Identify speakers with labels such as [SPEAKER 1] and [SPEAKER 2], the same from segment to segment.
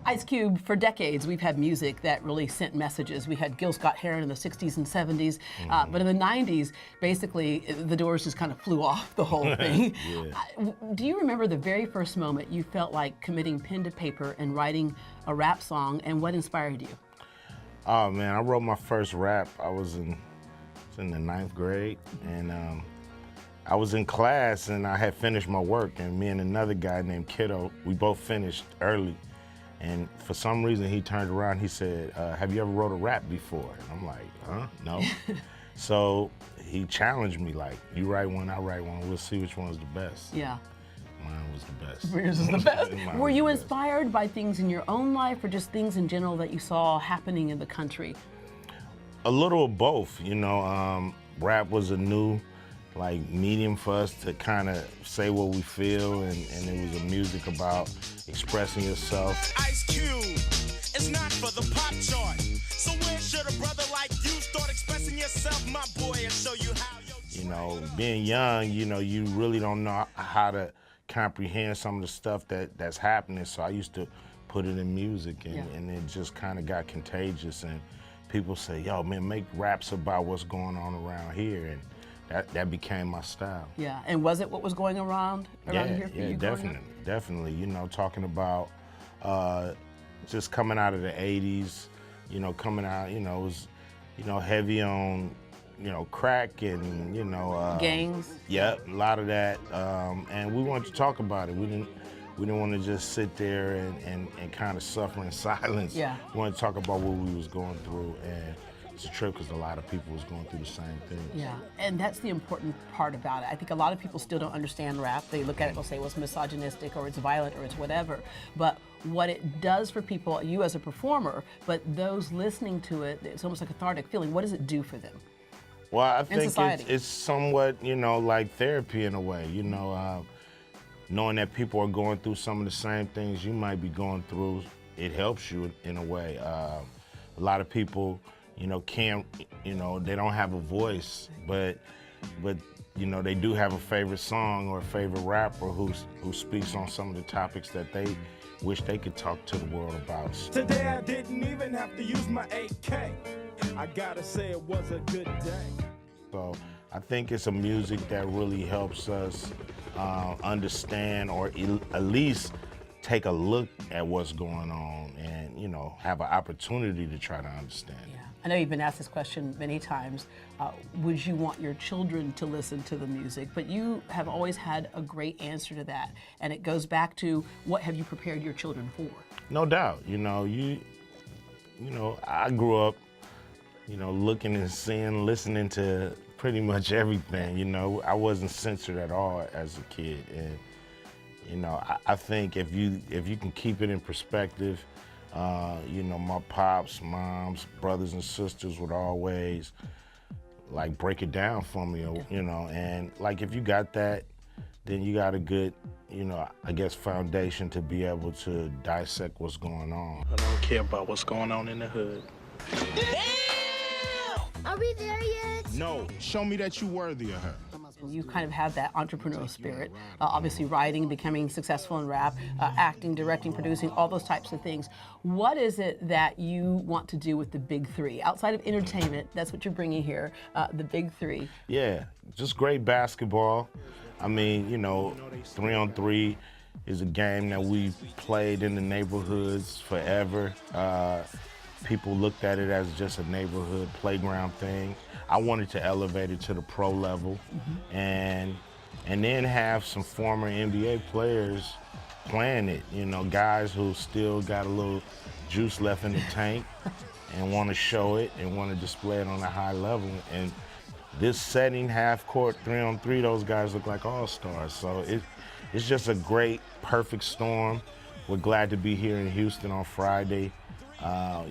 [SPEAKER 1] Ice Cube, for decades, we've had music that really sent messages. We had Gil Scott-Heron in the 60s and 70s, but in the 90s, basically, the doors just kind of flew off the whole thing. Do you remember the very first moment you felt like committing pen to paper and writing a rap song, and what inspired you?
[SPEAKER 2] Oh man, I wrote my first rap. I was in the 9th grade, and I was in class, and I had finished my work, and me and another guy named Kiddo, we both finished early. And for some reason, he turned around, he said, have you ever wrote a rap before? And I'm like, huh, no. So he challenged me, like, you write one, I write one, we'll see which one's the best.
[SPEAKER 1] Yeah.
[SPEAKER 2] Mine was the best.
[SPEAKER 1] Yours is the best. Were you inspired by things in your own life or just things in general that you saw happening in the country?
[SPEAKER 2] A little of both, you know. Rap was a new medium for us to kind of say what we feel, and it was a music about expressing yourself.
[SPEAKER 3] Ice Cube, it's not for the pop chart. So where should a brother like you start expressing yourself, my boy, and show you how?
[SPEAKER 2] You know, being young, you know, you really don't know how to comprehend some of the stuff that's happening. So I used to put it in music, and it just kind of got contagious. And people say, yo, man, make raps about what's going on around here. And that became my style.
[SPEAKER 1] Yeah, and was it what was going around here for you?
[SPEAKER 2] Yeah, definitely. You know, talking about just coming out of the 80s, you know, coming out, you know, it was, you know, heavy on, you know, crack and, you know.
[SPEAKER 1] Gangs?
[SPEAKER 2] Yeah, a lot of that. And we wanted to talk about it. We didn't want to just sit there and kind of suffer in silence.
[SPEAKER 1] Yeah.
[SPEAKER 2] We wanted to talk about what we was going through, and it's a trip because a lot of people was going through the same thing.
[SPEAKER 1] Yeah, and that's the important part about it. I think a lot of people still don't understand rap. They look at it and they'll say, well, it's misogynistic or it's violent or it's whatever. But what it does for people, you as a performer, but those listening to it, it's almost like a cathartic feeling. What does it do for them?
[SPEAKER 2] Well, I think it's somewhat, you know, like therapy in a way, you know, knowing that people are going through some of the same things you might be going through, it helps you in a way. A lot of people, you know, they don't have a voice, but you know, they do have a favorite song or a favorite rapper who speaks on some of the topics that they wish they could talk to the world about.
[SPEAKER 3] Today I didn't even have to use my AK. I gotta say it was a good day.
[SPEAKER 2] So I think it's a music that really helps us understand, or at least take a look at what's going on, and, you know, have an opportunity to try to understand it.
[SPEAKER 1] Yeah. I know you've been asked this question many times. Would you want your children to listen to the music? But you have always had a great answer to that, and it goes back to what have you prepared your children for?
[SPEAKER 2] No doubt. You know, I grew up, you know, looking and seeing, listening to pretty much everything. You know, I wasn't censored at all as a kid, and you know, I think if you can keep it in perspective, you know, my pops, moms, brothers and sisters would always like break it down for me, you know, and like if you got that, then you got a good, you know, I guess foundation to be able to dissect what's going on.
[SPEAKER 4] I don't care about what's going on in the hood.
[SPEAKER 5] Are we there yet?
[SPEAKER 2] No, show me that you're worthy of her.
[SPEAKER 1] You kind of have that entrepreneurial spirit, obviously writing, becoming successful in rap, acting, directing, producing, all those types of things. What is it that you want to do with the Big Three? Outside of entertainment, that's what you're bringing here, the Big Three.
[SPEAKER 2] Yeah, just great basketball. I mean, you know, 3-on-3 is a game that we've played in the neighborhoods forever. People looked at it as just a neighborhood playground thing. I wanted to elevate it to the pro level, and then have some former NBA players playing it. You know, guys who still got a little juice left in the tank and want to show it and want to display it on a high level. And this setting, half court, 3-on-3, those guys look like all-stars. So it's just a great, perfect storm. We're glad to be here in Houston on Friday.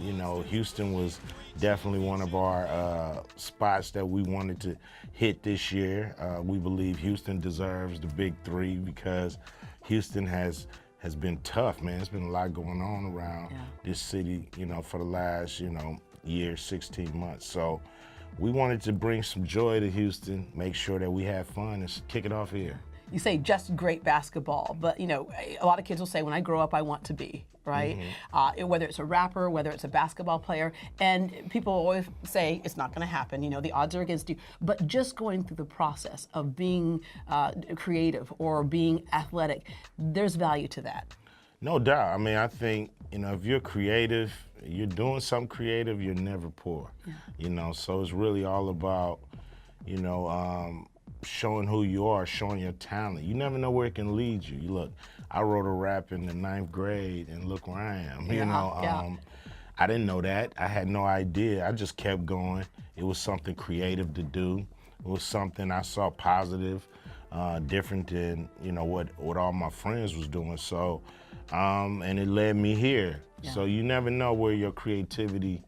[SPEAKER 2] You know, Houston was definitely one of our spots that we wanted to hit this year. We believe Houston deserves the Big Three because Houston has been tough, man. There's been a lot going on around this city, you know, for the last, you know, year, 16 months. So we wanted to bring some joy to Houston, make sure that we have fun, and kick it off here.
[SPEAKER 1] you say just great basketball, but you know, a lot of kids will say, when I grow up, I want to be, right? Whether it's a rapper, whether it's a basketball player, and people always say it's not going to happen. You know, the odds are against you. But just going through the process of being creative or being athletic, there's value to that.
[SPEAKER 2] No doubt. I mean, I think, you know, if you're creative, you're doing something creative, you're never poor. You know, so it's really all about, you know, showing who you are, showing your talent. You never know where it can lead you. You look, I wrote a rap in the 9th grade, and look where I am. You know, I didn't know that. I had no idea. I just kept going. It was something creative to do. It was something I saw positive, different than, you know, what all my friends was doing. So, and it led me here. So you never know where your creativity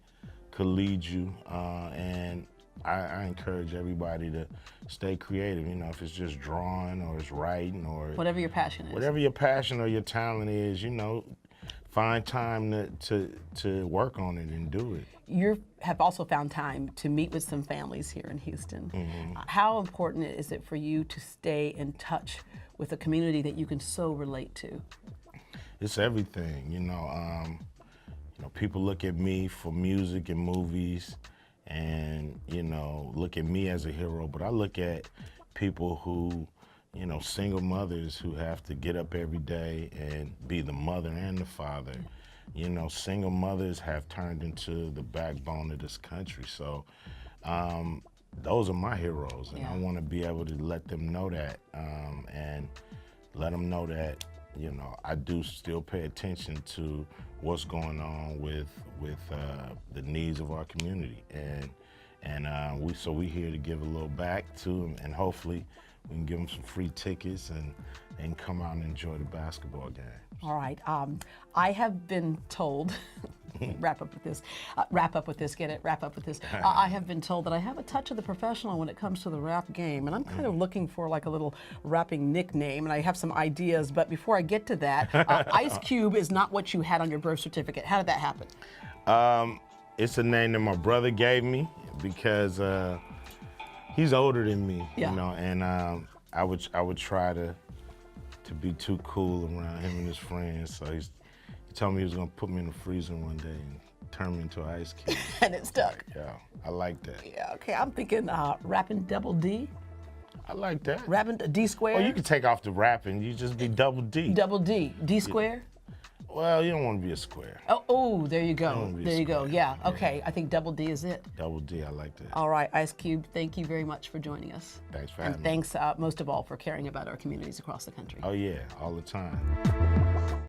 [SPEAKER 2] could lead you. And I encourage everybody to stay creative. You know, if it's just drawing or it's writing or
[SPEAKER 1] Whatever your passion is.
[SPEAKER 2] whatever your passion or your talent is, you know, find time to work on it and do it.
[SPEAKER 1] You have also found time to meet with some families here in Houston. How important is it for you to stay in touch with a community that you can so relate to?
[SPEAKER 2] It's everything, you know. People look at me for music and movies, and you know, look at me as a hero. But I look at people who, you know, single mothers who have to get up every day and be the mother and the father. You know, single mothers have turned into the backbone of this country. So those are my heroes, and I want to be able to let them know that, and let them know that, you know, I do still pay attention to what's going on with the needs of our community, and we here to give a little back to them, and hopefully we can give them some free tickets and come out and enjoy the basketball game.
[SPEAKER 1] All right. I have been told, wrap up with this, get it, wrap up with this. I have been told that I have a touch of the professional when it comes to the rap game, and I'm kind of looking for like a little rapping nickname, and I have some ideas, but before I get to that, Ice Cube is not what you had on your birth certificate. How did that happen?
[SPEAKER 2] It's a name that my brother gave me because he's older than me, you know, and I would try to be too cool around him and his friends. So he told me he was gonna put me in the freezer one day and turn me into an ice cube.
[SPEAKER 1] And it stuck.
[SPEAKER 2] Yeah, I like that.
[SPEAKER 1] Yeah, okay, I'm thinking rapping double D.
[SPEAKER 2] I like that.
[SPEAKER 1] Rapping D square.
[SPEAKER 2] Oh, you can take off the rapping, you just be double D.
[SPEAKER 1] Double D. D square?
[SPEAKER 2] Well, you don't want to be a square.
[SPEAKER 1] Oh, there you go.
[SPEAKER 2] be a
[SPEAKER 1] There you go.
[SPEAKER 2] square.
[SPEAKER 1] Yeah, okay, I think double D is it.
[SPEAKER 2] Double D, I like that.
[SPEAKER 1] All right, Ice Cube, thank you very much for joining us.
[SPEAKER 2] Thanks for having
[SPEAKER 1] And
[SPEAKER 2] me.
[SPEAKER 1] thanks most of all for caring about our communities across the country.
[SPEAKER 2] Oh yeah, all the time.